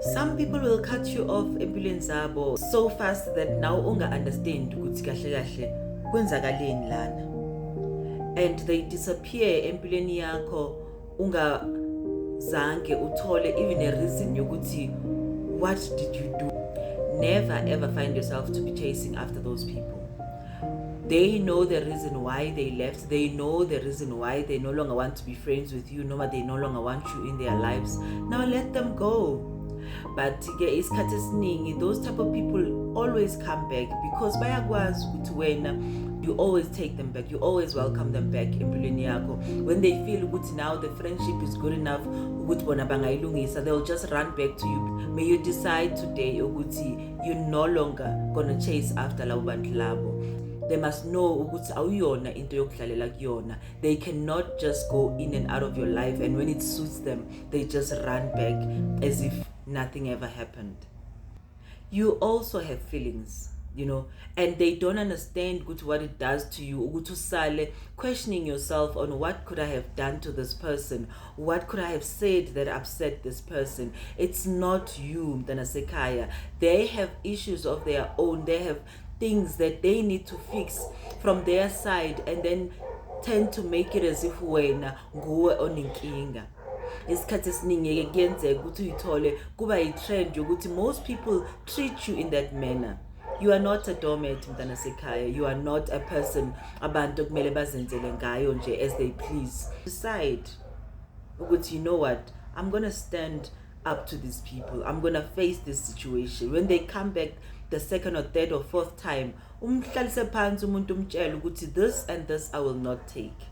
Some people will cut you off empilweni zabo so fast that now unga understand ukuthi kahle kahle kwenzakaleni lana, and they disappear empilweni yakho ungazange uthole even a reason yokuthi what did you do. Never ever find yourself to be chasing after those people. They know the reason why they left. They know the reason why they no longer want to be friends with you, noma they no longer want you in their lives. Now let them go. But isikhathi esiningi those type of people always come back because bayakwazi ukuthi wena you always take them back, you always welcome them back empilweni yakho. When they feel ukuthi now the friendship is good enough ukuthi bona bangayilungisa, they'll just run back to you. May you decide today ukuthi you're no longer gonna chase after labo bantu labo. They must know ukuthi awuyona into yokudlalela kuyona. They cannot just go in and out of your life, and when it suits them they just run back as if nothing ever happened. You also have feelings, and they don't understand what it does to you. Ukuthi usale questioning yourself on what could I have done to this person, what could I have said that upset this person. It's not you, Mtana Sekhaya. They have issues of their own. They have things that they need to fix from their side, and then tend to make it as if wena nguwe onenkinga. Isikhathi esiningi kuyenzeka ukuthi uyithole kuba i-trend yokuthi most people treat you in that manner. You are not a doormat, Mtana Sekhaya. You are not a person abantu kumele bazenzele ngayo nje as they please. Decide ukuthi you know what, I'm going to stand up to these people. I'm going to face this situation. When they come back the second or third or fourth time, umhlalise phansi umuntu umtshela ukuthi this and this I will not take.